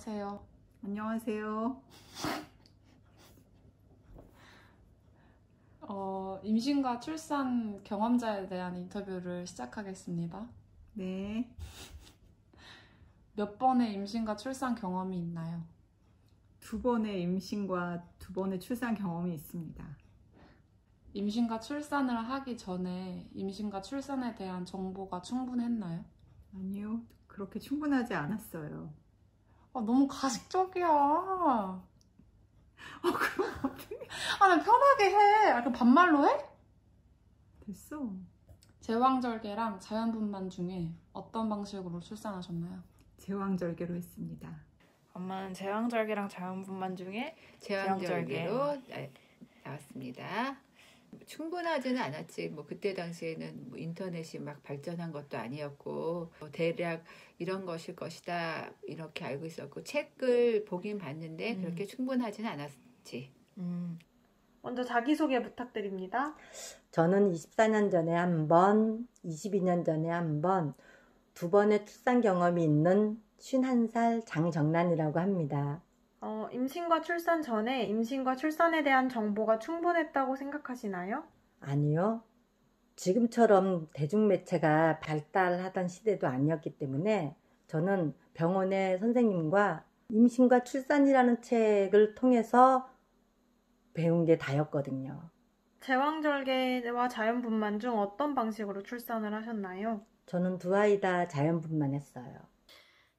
안녕하세요. 안녕하세요. 임신과 출산 경험자에 대한 인터뷰를 시작하겠습니다. 네. 몇 번의 임신과 출산 경험이 있나요? 2번의 임신과 2번의 출산 경험이 있습니다. 임신과 출산을 하기 전에 임신과 출산에 대한 정보가 충분했나요? 아니요, 그렇게 충분하지 않았어요. 너무 가식적이야. 그럼 어떻게? 나 편하게 해. 그럼 반말로 해? 됐어. 제왕절개랑 자연분만 중에 어떤 방식으로 출산하셨나요? 제왕절개로 했습니다. 엄마는 제왕절개랑 자연분만 중에 제왕절개로 나왔습니다. 충분하지는 않았지. 그때 당시에는 인터넷이 막 발전한 것도 아니었고 대략 이런 것일 것이다 이렇게 알고 있었고 책을 보긴 봤는데 그렇게 충분하지는 않았지. 먼저 자기소개 부탁드립니다. 저는 24년 전에 한 번, 22년 전에 한 번, 2번의 출산 경험이 있는 51살 장정란이라고 합니다. 임신과 출산 전에 임신과 출산에 대한 정보가 충분했다고 생각하시나요? 아니요. 지금처럼 대중매체가 발달하던 시대도 아니었기 때문에 저는 병원의 선생님과 임신과 출산이라는 책을 통해서 배운 게 다였거든요. 제왕절개와 자연분만 중 어떤 방식으로 출산을 하셨나요? 저는 2 아이 다 자연분만 했어요.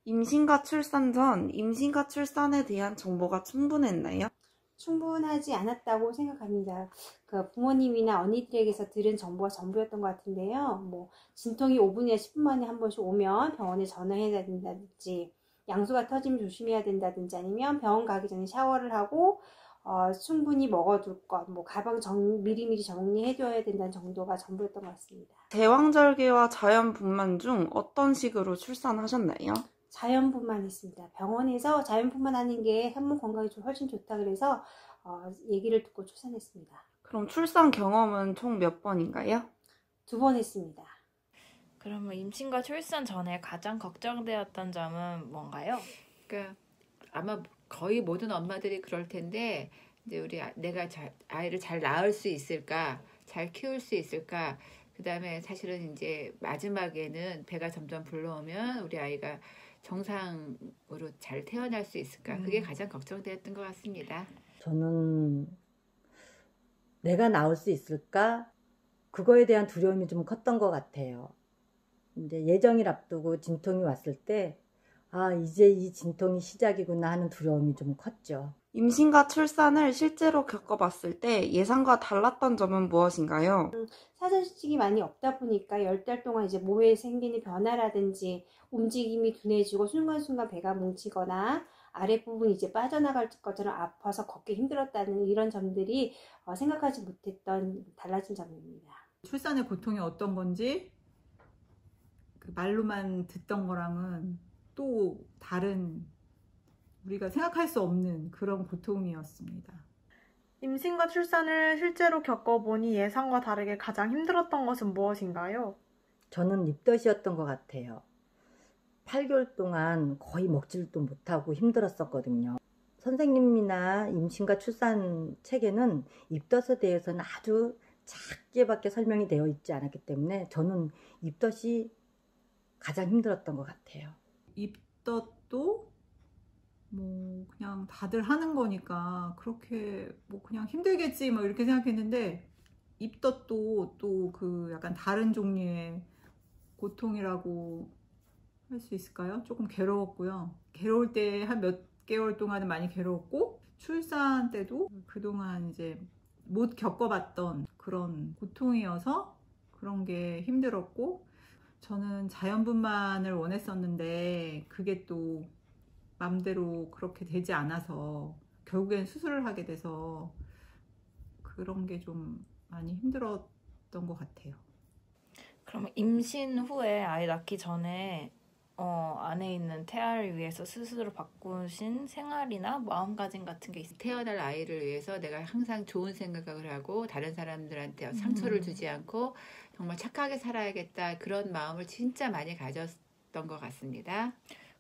임신과 출산 전 임신과 출산에 대한 정보가 충분했나요? 충분하지 않았다고 생각합니다. 부모님이나 언니들에게서 들은 정보가 전부였던 것 같은데요. 진통이 5분이나 10분 만에 한 번씩 오면 병원에 전화해야 된다든지, 양수가 터지면 조심해야 된다든지, 아니면 병원 가기 전에 샤워를 하고 충분히 먹어둘 것, 가방 미리미리 정리해둬야 된다는 정도가 전부였던 것 같습니다. 제왕절개와 자연분만 중 어떤 식으로 출산하셨나요? 자연분만 했습니다. 병원에서 자연분만 하는 게 산모 건강에 훨씬 좋다 그래서 얘기를 듣고 출산했습니다. 그럼 출산 경험은 총 몇 번인가요? 2번 했습니다. 그러면 임신과 출산 전에 가장 걱정되었던 점은 뭔가요? 그러니까 아마 거의 모든 엄마들이 그럴 텐데 이제 내가 아이를 잘 낳을 수 있을까, 잘 키울 수 있을까. 그다음에 사실은 이제 마지막에는 배가 점점 불러오면 우리 아이가 정상으로 잘 태어날 수 있을까? 그게 가장 걱정되었던 것 같습니다. 저는 내가 나올 수 있을까? 그거에 대한 두려움이 좀 컸던 것 같아요. 이제 예정일 앞두고 진통이 왔을 때 이제 이 진통이 시작이구나 하는 두려움이 좀 컸죠. 임신과 출산을 실제로 겪어봤을 때 예상과 달랐던 점은 무엇인가요? 사전식이 많이 없다 보니까 10달 동안 이제 몸에 생기는 변화라든지 움직임이 둔해지고 순간순간 배가 뭉치거나 아랫부분이 이제 빠져나갈 것처럼 아파서 걷기 힘들었다는 이런 점들이 생각하지 못했던 달라진 점입니다. 출산의 고통이 어떤 건지 말로만 듣던 거랑은 또 다른 우리가 생각할 수 없는 그런 고통이었습니다. 임신과 출산을 실제로 겪어보니 예상과 다르게 가장 힘들었던 것은 무엇인가요? 저는 입덧이었던 것 같아요. 8개월 동안 거의 먹지도 못하고 힘들었었거든요. 선생님이나 임신과 출산 책에는 입덧에 대해서는 아주 작게밖에 설명이 되어 있지 않았기 때문에 저는 입덧이 가장 힘들었던 것 같아요. 입덧도 그냥 다들 하는 거니까 그렇게 그냥 힘들겠지 이렇게 생각했는데 입덧도 또 약간 다른 종류의 고통이라고 할 수 있을까요? 조금 괴로웠고요. 괴로울 때 한 몇 개월 동안은 많이 괴로웠고 출산 때도 그동안 이제 못 겪어봤던 그런 고통이어서 그런 게 힘들었고 저는 자연분만을 원했었는데 그게 또 맘대로 그렇게 되지 않아서 결국엔 수술을 하게 돼서 그런 게 좀 많이 힘들었던 것 같아요. 그러면 임신 후에 아이 낳기 전에 안에 있는 태아를 위해서 스스로 바꾸신 생활이나 마음가짐 같은 게 있어요? 태어날 아이를 위해서 내가 항상 좋은 생각을 하고 다른 사람들한테 상처를 주지 않고 정말 착하게 살아야겠다 그런 마음을 진짜 많이 가졌던 것 같습니다.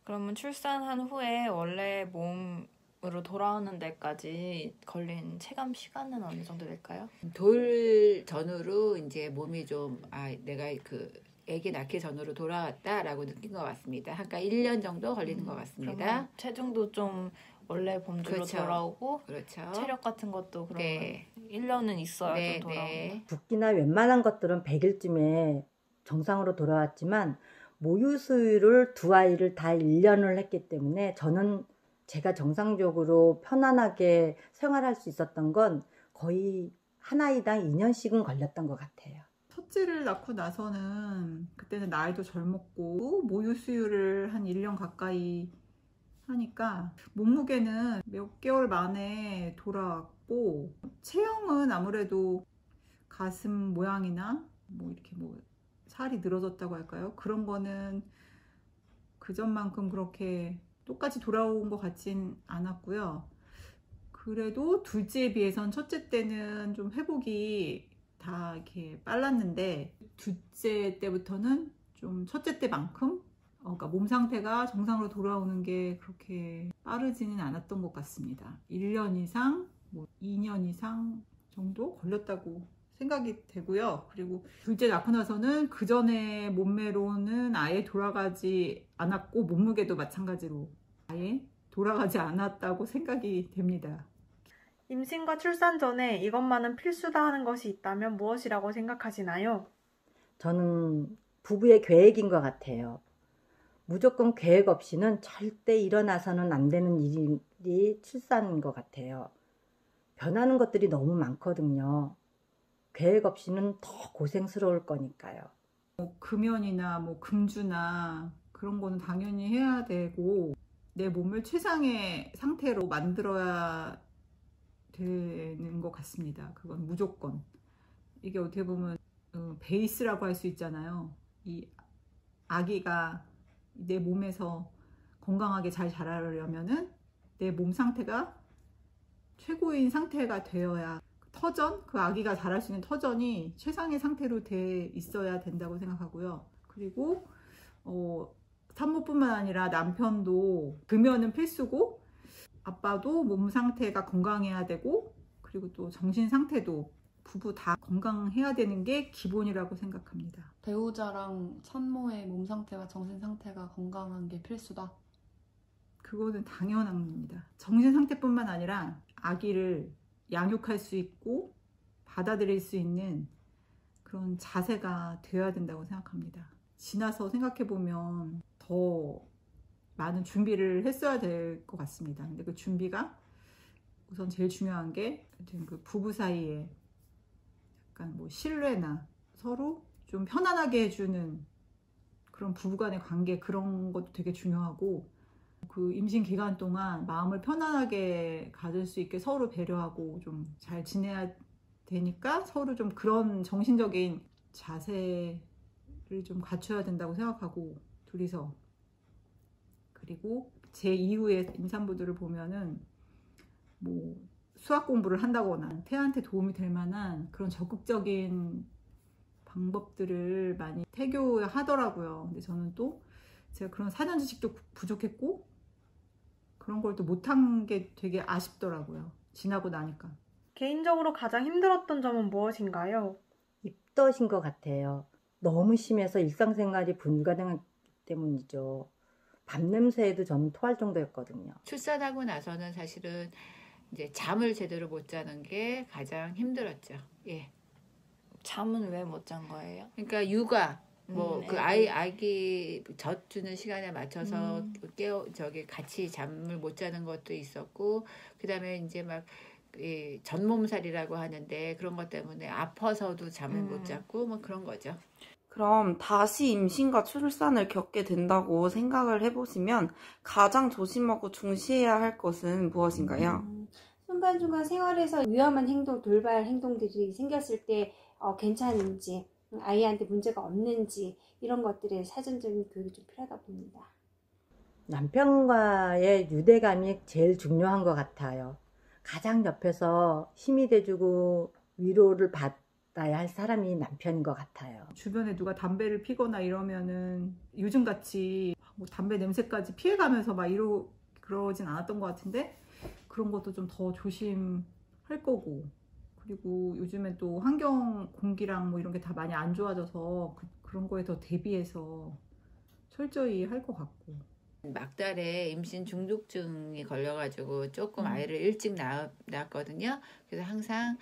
그러면 출산한 후에 원래 몸으로 돌아오는 데까지 걸린 체감 시간은 어느 정도 될까요? 돌 전후로 이제 몸이 좀 내가 그 아기 낳기 전으로 돌아왔다라고 느낀 것 같습니다. 그러니까 1년 정도 걸리는 것 같습니다. 그러면 체중도 좀 원래 범주로 그렇죠. 돌아오고 그렇죠. 체력 같은 것도 그러면 네. 1년은 있어야 네, 좀 돌아오고. 네. 붓기나 웬만한 것들은 100일쯤에 정상으로 돌아왔지만 모유 수유를 두 아이를 다 1년을 했기 때문에 저는 제가 정상적으로 편안하게 생활할 수 있었던 건 거의 한 아이당 2년씩은 걸렸던 것 같아요. 첫째를 낳고 나서는 그때는 나이도 젊었고 모유 수유를 한 1년 가까이 하니까 몸무게는 몇 개월 만에 돌아왔고 체형은 아무래도 가슴 모양이나 뭐 이렇게 뭐 살이 늘어졌다고 할까요? 그런 거는 그전만큼 그렇게 똑같이 돌아온 것 같진 않았고요. 그래도 둘째에 비해선 첫째 때는 좀 회복이 다 이렇게 빨랐는데 둘째 때부터는 좀 첫째 때만큼 그러니까 몸 상태가 정상으로 돌아오는 게 그렇게 빠르지는 않았던 것 같습니다. 1년 이상, 뭐 2년 이상 정도 걸렸다고 생각이 되고요. 그리고 둘째 낳고 나서는 그 전에 몸매로는 아예 돌아가지 않았고 몸무게도 마찬가지로 아예 돌아가지 않았다고 생각이 됩니다. 임신과 출산 전에 이것만은 필수다 하는 것이 있다면 무엇이라고 생각하시나요? 저는 부부의 계획인 것 같아요. 무조건 계획 없이는 절대 일어나서는 안 되는 일이 출산인 것 같아요. 변하는 것들이 너무 많거든요. 계획 없이는 더 고생스러울 거니까요. 금연이나 뭐 금주나 그런 거는 당연히 해야 되고 내 몸을 최상의 상태로 만들어야 되는 것 같습니다. 그건 무조건. 이게 어떻게 보면 베이스라고 할 수 있잖아요. 이 아기가 내 몸에서 건강하게 잘 자라려면은 내 몸 상태가 최고인 상태가 되어야 터전, 그 아기가 자랄 수 있는 터전이 최상의 상태로 돼 있어야 된다고 생각하고요. 그리고 산모뿐만 아니라 남편도 금연은 필수고 아빠도 몸 상태가 건강해야 되고 그리고 또 정신 상태도 부부 다 건강해야 되는 게 기본이라고 생각합니다. 배우자랑 산모의 몸 상태와 정신 상태가 건강한 게 필수다. 그거는 당연한 겁니다. 정신 상태뿐만 아니라 아기를 양육할 수 있고 받아들일 수 있는 그런 자세가 되어야 된다고 생각합니다. 지나서 생각해보면 더 많은 준비를 했어야 될 것 같습니다. 근데 그 준비가 우선 제일 중요한 게 그 부부 사이에 약간 뭐 신뢰나 서로 좀 편안하게 해주는 그런 부부간의 관계, 그런 것도 되게 중요하고 그 임신 기간 동안 마음을 편안하게 가질 수 있게 서로 배려하고 좀 잘 지내야 되니까 서로 좀 그런 정신적인 자세를 좀 갖춰야 된다고 생각하고 둘이서. 그리고 제 이후에 임산부들을 보면은 뭐 수학 공부를 한다거나 태아한테 도움이 될 만한 그런 적극적인 방법들을 많이 태교하더라고요. 근데 저는 또 제가 그런 사전 지식도 부족했고 그런 걸 또 못한 게 되게 아쉽더라고요. 지나고 나니까. 개인적으로 가장 힘들었던 점은 무엇인가요? 입덧인 것 같아요. 너무 심해서 일상생활이 불가능하기 때문이죠. 밤냄새에도 저는 토할 정도였거든요. 출산하고 나서는 사실은 이제 잠을 제대로 못 자는 게 가장 힘들었죠. 예. 잠은 왜 못 잔 거예요? 그러니까 육아 뭐 그 애기. 아기 젖 주는 시간에 맞춰서 같이 잠을 못 자는 것도 있었고 그다음에 이제 막 이 전몸살이라고 하는데 그런 것 때문에 아파서도 잠을 못 잤고 뭐 그런 거죠. 그럼 다시 임신과 출산을 겪게 된다고 생각을 해보시면 가장 조심하고 중시해야 할 것은 무엇인가요? 순간순간 생활에서 위험한 행동, 돌발 행동들이 생겼을 때 괜찮은지, 아이한테 문제가 없는지 이런 것들에 사전적인 교육이 좀 필요하다고 봅니다. 남편과의 유대감이 제일 중요한 것 같아요. 가장 옆에서 힘이 돼주고 위로를 받아야 할 사람이 남편인 것 같아요. 주변에 누가 담배를 피거나 이러면은 요즘같이 뭐 담배 냄새까지 피해가면서 막 그러진 않았던 것 같은데, 그런 것도 좀 더 조심할 거고, 그리고 요즘엔 또 환경 공기랑 뭐 이런 게 다 많이 안 좋아져서 그런 거에 더 대비해서 철저히 할 것 같고. 막달에 임신 중독증이 걸려가지고 조금 아이를 일찍 낳았거든요. 그래서 항상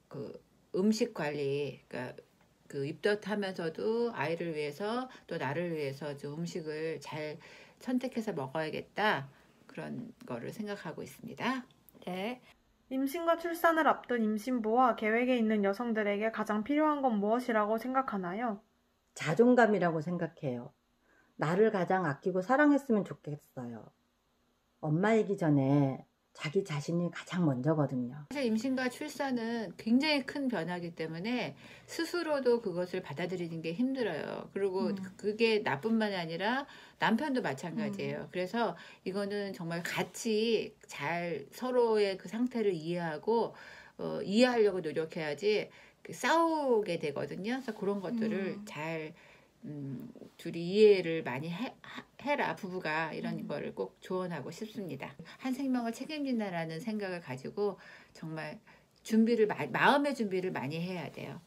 그 음식 관리, 그러니까 그 입덧하면서도 아이를 위해서 또 나를 위해서 좀 음식을 잘 선택해서 먹어야겠다, 그런 거를 생각하고 있습니다. 네. 임신과 출산을 앞둔 임신부와 계획에 있는 여성들에게 가장 필요한 건 무엇이라고 생각하나요? 자존감이라고 생각해요. 나를 가장 아끼고 사랑했으면 좋겠어요. 엄마이기 전에 자기 자신이 가장 먼저거든요. 사실 임신과 출산은 굉장히 큰 변화이기 때문에 스스로도 그것을 받아들이는 게 힘들어요. 그리고 그게 나뿐만이 아니라 남편도 마찬가지예요. 그래서 이거는 정말 같이 잘 서로의 그 상태를 이해하고 이해하려고 노력해야지 싸우게 되거든요. 그래서 그런 것들을 잘 둘이 이해를 많이 해라, 부부가. 이런 거를 꼭 조언하고 싶습니다. 한 생명을 책임진다라는 생각을 가지고 정말 마음의 준비를 많이 해야 돼요.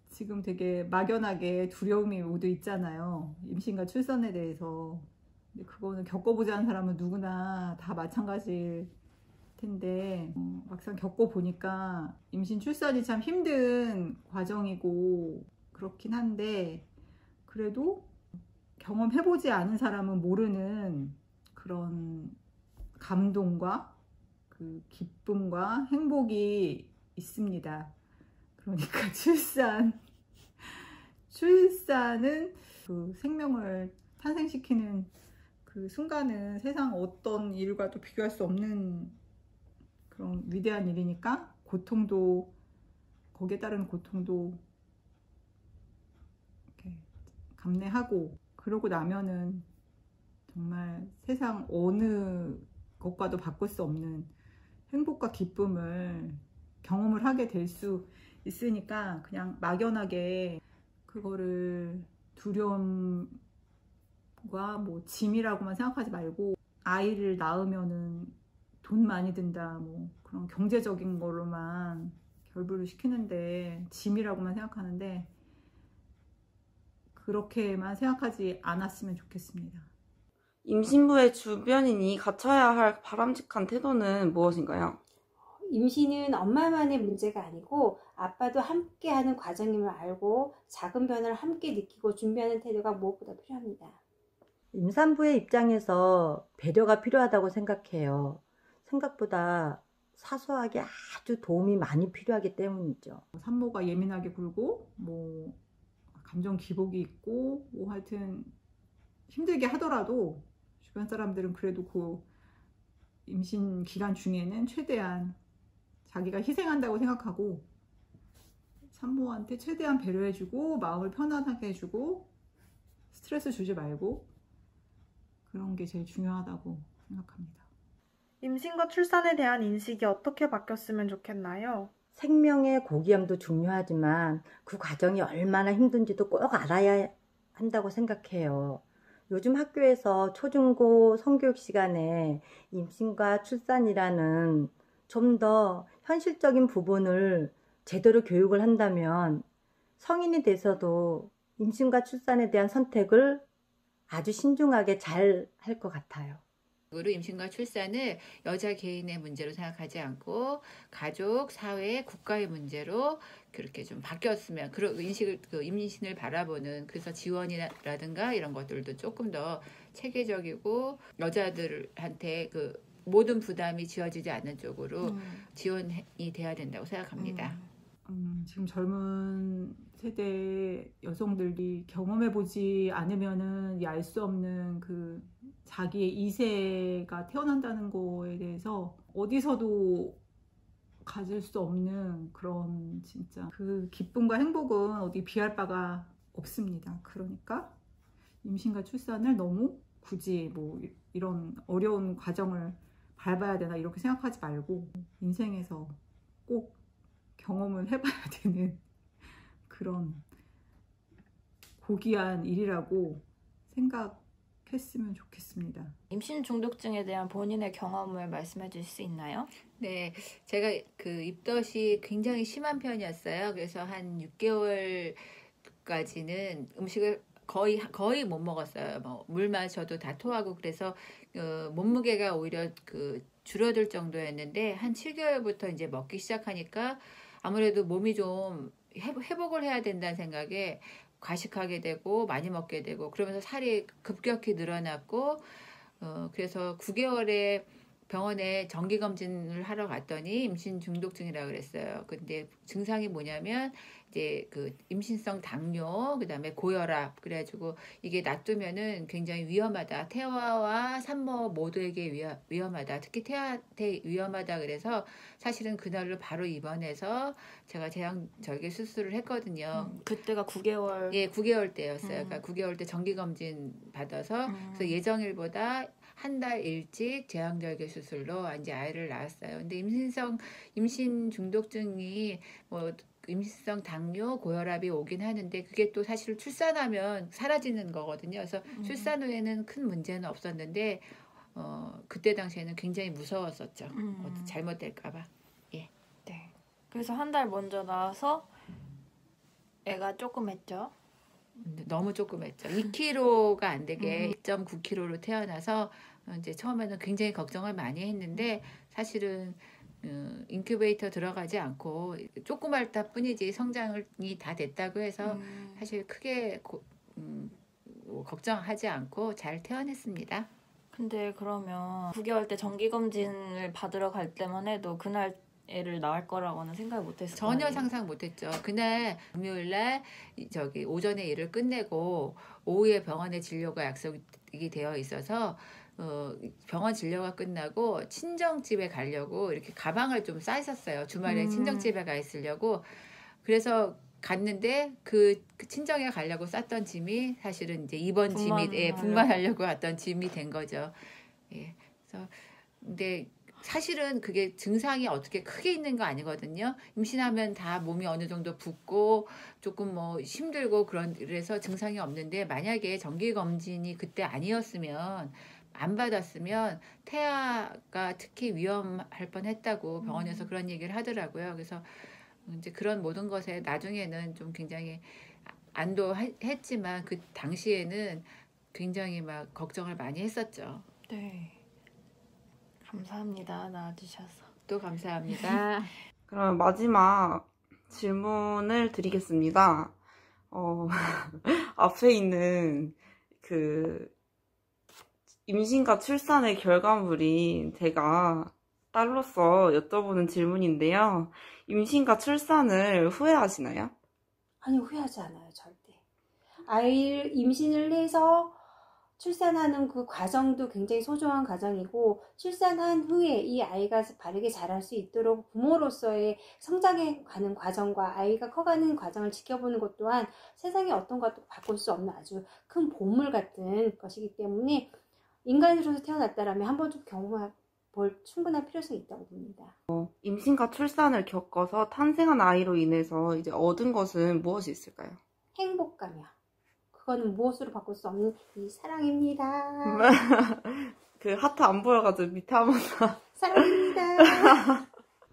지금 되게 막연하게 두려움이 모두 있잖아요. 임신과 출산에 대해서. 근데 그거는 겪어보지 않은 사람은 누구나 다 마찬가지일 텐데, 막상 겪어보니까 임신 출산이 참 힘든 과정이고 그렇긴 한데, 그래도 경험해보지 않은 사람은 모르는 그런 감동과 그 기쁨과 행복이 있습니다. 그러니까 출산은 그 생명을 탄생시키는 그 순간은 세상 어떤 일과도 비교할 수 없는 그런 위대한 일이니까, 고통도, 거기에 따른 고통도 이렇게 감내하고, 그러고 나면은 정말 세상 어느 것과도 바꿀 수 없는 행복과 기쁨을 경험을 하게 될 수 있으니까, 그냥 막연하게 그거를 두려움과 뭐 짐이라고만 생각하지 말고, 아이를 낳으면은 돈 많이 든다, 뭐 그런 경제적인 걸로만 결부를 시키는데 짐이라고만 생각하는데, 그렇게만 생각하지 않았으면 좋겠습니다. 임신부의 주변인이 갖춰야 할 바람직한 태도는 무엇인가요? 임신은 엄마만의 문제가 아니고 아빠도 함께하는 과정임을 알고 작은 변화를 함께 느끼고 준비하는 태도가 무엇보다 필요합니다. 임산부의 입장에서 배려가 필요하다고 생각해요. 생각보다 사소하게 아주 도움이 많이 필요하기 때문이죠. 산모가 예민하게 굴고 뭐 감정 기복이 있고 뭐 하여튼 힘들게 하더라도 주변 사람들은 그래도 그 임신 기간 중에는 최대한 자기가 희생한다고 생각하고 산모한테 최대한 배려해주고 마음을 편안하게 해주고 스트레스 주지 말고, 그런 게 제일 중요하다고 생각합니다. 임신과 출산에 대한 인식이 어떻게 바뀌었으면 좋겠나요? 생명의 고귀함도 중요하지만 그 과정이 얼마나 힘든지도 꼭 알아야 한다고 생각해요. 요즘 학교에서 초중고 성교육 시간에 임신과 출산이라는 좀 더 현실적인 부분을 제대로 교육을 한다면 성인이 돼서도 임신과 출산에 대한 선택을 아주 신중하게 잘 할 것 같아요. 임신과 출산을 여자 개인의 문제로 생각하지 않고 가족, 사회, 국가의 문제로 그렇게 좀 바뀌었으면, 그런 인식을, 그 임신을 바라보는, 그래서 지원이라든가 이런 것들도 조금 더 체계적이고 여자들한테 그 모든 부담이 지어지지 않는 쪽으로 지원이 돼야 된다고 생각합니다. 지금 젊은 세대 여성들이 경험해보지 않으면은 알 수 없는 그 자기의 이세가 태어난다는 거에 대해서 어디서도 가질 수 없는 그런 진짜 그 기쁨과 행복은 어디 비할 바가 없습니다. 그러니까 임신과 출산을 너무 굳이 뭐 이런 어려운 과정을 밟아야 되나 이렇게 생각하지 말고, 인생에서 꼭 경험은 해봐야 되는 그런 고귀한 일이라고 생각했으면 좋겠습니다. 임신 중독증에 대한 본인의 경험을 말씀해 주실 수 있나요? 네, 제가 그 입덧이 굉장히 심한 편이었어요. 그래서 한 6개월까지는 음식을 거의 못 먹었어요. 뭐 물 마셔도 다 토하고 그래서 몸무게가 오히려 그 줄어들 정도였는데 한 7개월부터 이제 먹기 시작하니까 아무래도 몸이 좀 회복을 해야 된다는 생각에 과식하게 되고 많이 먹게 되고 그러면서 살이 급격히 늘어났고 그래서 9개월에 병원에 정기검진을 하러 갔더니 임신 중독증이라고 그랬어요. 근데 증상이 뭐냐면 이제 그 임신성 당뇨, 그다음에 고혈압, 그래가지고 이게 놔두면은 굉장히 위험하다. 태아와 산모 모두에게 위험하다. 특히 태아한테 위험하다. 그래서 사실은 그날로 바로 입원해서 제가 제왕절개 수술을 했거든요. 그때가 9개월. 예, 9개월 때였어요. 그러니까 9개월 때 정기검진 받아서 그래서 예정일보다 한 달 일찍 제왕절개 수술로 이제 아이를 낳았어요. 근데 임신 중독증이 뭐 임신성 당뇨, 고혈압이 오긴 하는데 그게 또 사실 출산하면 사라지는 거거든요. 그래서 출산 후에는 큰 문제는 없었는데 그때 당시에는 굉장히 무서웠었죠. 잘못될까봐. 예. 네. 그래서 한 달 먼저 나와서 애가 조금 했죠. 너무 조그맸죠. 2kg가 안 되게 1.9kg로 태어나서 이제 처음에는 굉장히 걱정을 많이 했는데 사실은 인큐베이터 들어가지 않고 조그맣다 뿐이지 성장이 다 됐다고 해서 사실 크게 걱정하지 않고 잘 태어났습니다. 근데 그러면 9개월 때 정기검진을 받으러 갈 때만 해도 그날 애를 낳을 거라고는 생각을 못했어요. 전혀 상상 못했죠. 그날 금요일날 저기 오전에 일을 끝내고 오후에 병원에 진료가 약속이 되어 있어서 병원 진료가 끝나고 친정집에 가려고 이렇게 가방을 좀 싸있었어요. 주말에 친정집에 가 있으려고. 그래서 갔는데 그 친정에 가려고 쌌던 짐이 사실은 이제 입원 짐이 분만하려고 왔던 짐이 된 거죠. 예. 그래서 근데 사실은 그게 증상이 어떻게 크게 있는 거 아니거든요. 임신하면 다 몸이 어느 정도 붓고 조금 뭐 힘들고 그래서 증상이 없는데 만약에 정기검진이 그때 아니었으면 안 받았으면 태아가 특히 위험할 뻔했다고 병원에서 그런 얘기를 하더라고요. 그래서 이제 그런 모든 것에 나중에는 좀 굉장히 안도했지만 그 당시에는 굉장히 막 걱정을 많이 했었죠. 네. 감사합니다. 나와주셔서. 또 감사합니다. 그럼 마지막 질문을 드리겠습니다. 앞에 있는 그 임신과 출산의 결과물이 제가 딸로서 여쭤보는 질문인데요. 임신과 출산을 후회하시나요? 아니, 후회하지 않아요, 절대. 아이를 임신을 해서 출산하는 그 과정도 굉장히 소중한 과정이고, 출산한 후에 이 아이가 바르게 자랄 수 있도록 부모로서의 성장해 가는 과정과 아이가 커가는 과정을 지켜보는 것 또한 세상에 어떤 것도 바꿀 수 없는 아주 큰 보물 같은 것이기 때문에 인간으로서 태어났다라면 한 번쯤 경험해 볼 충분한 필요성이 있다고 봅니다. 임신과 출산을 겪어서 탄생한 아이로 인해서 이제 얻은 것은 무엇이 있을까요? 행복감이요. 그거는 무엇으로 바꿀 수 없는 이 사랑입니다. 그 하트 안 보여가지고 밑에 한번 사랑입니다.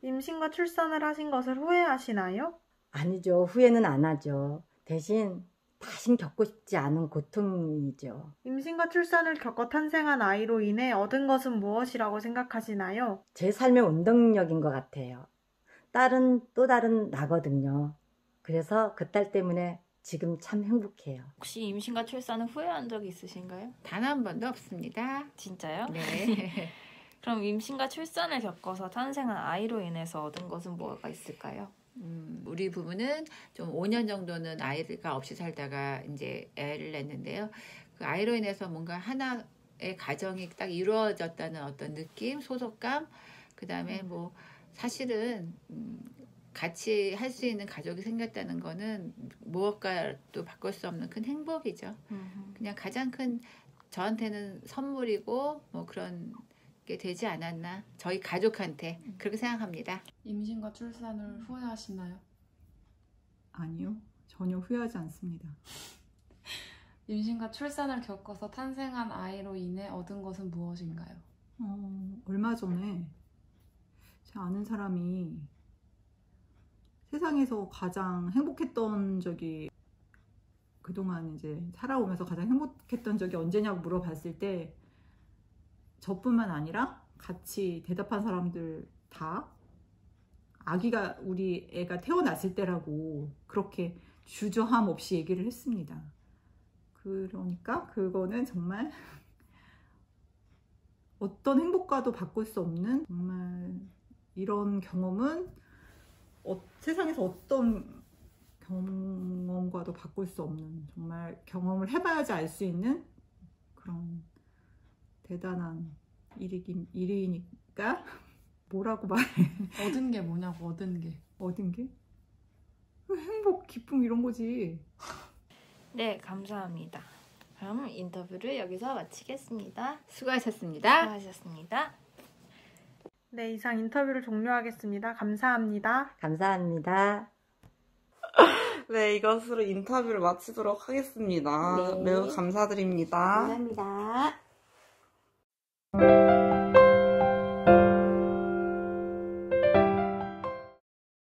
임신과 출산을 하신 것을 후회하시나요? 아니죠. 후회는 안 하죠. 대신 다신 겪고 싶지 않은 고통이죠. 임신과 출산을 겪어 탄생한 아이로 인해 얻은 것은 무엇이라고 생각하시나요? 제 삶의 원동력인 것 같아요. 딸은 또 다른 나거든요. 그래서 그 딸 때문에 지금 참 행복해요. 혹시 임신과 출산은 후회한 적이 있으신가요? 단 한 번도 없습니다. 진짜요? 네. 그럼 임신과 출산을 겪어서 탄생한 아이로 인해서 얻은 것은 뭐가 있을까요? 우리 부부는 좀 5년 정도는 아이가 없이 살다가 이제 애를 낳는데요. 그 아이로 인해서 뭔가 하나의 가정이 딱 이루어졌다는 어떤 느낌, 소속감, 그 다음에 뭐 사실은 같이 할 수 있는 가족이 생겼다는 거는 무엇과도 바꿀 수 없는 큰 행복이죠. 그냥 가장 큰 저한테는 선물이고 뭐 그런 게 되지 않았나. 저희 가족한테 그렇게 생각합니다. 임신과 출산을 후회하시나요? 아니요. 전혀 후회하지 않습니다. 임신과 출산을 겪어서 탄생한 아이로 인해 얻은 것은 무엇인가요? 얼마 전에 제 아는 사람이 세상에서 가장 행복했던 적이, 그동안 이제 살아오면서 가장 행복했던 적이 언제냐고 물어봤을 때 저뿐만 아니라 같이 대답한 사람들 다 아기가, 우리 애가 태어났을 때라고 그렇게 주저함 없이 얘기를 했습니다. 그러니까 그거는 정말 어떤 행복과도 바꿀 수 없는, 정말 이런 경험은 세상에서 어떤 경험과도 바꿀 수 없는, 정말 경험을 해봐야지 알 수 있는 그런 대단한 일이니까 뭐라고 말해. 얻은 게 뭐냐고, 얻은 게. 얻은 게? 행복, 기쁨 이런 거지. 네, 감사합니다. 그럼 인터뷰를 여기서 마치겠습니다. 수고하셨습니다. 수고하셨습니다. 네, 이상 인터뷰를 종료하겠습니다. 감사합니다. 감사합니다. 네, 이것으로 인터뷰를 마치도록 하겠습니다. 네. 매우 감사드립니다. 감사합니다.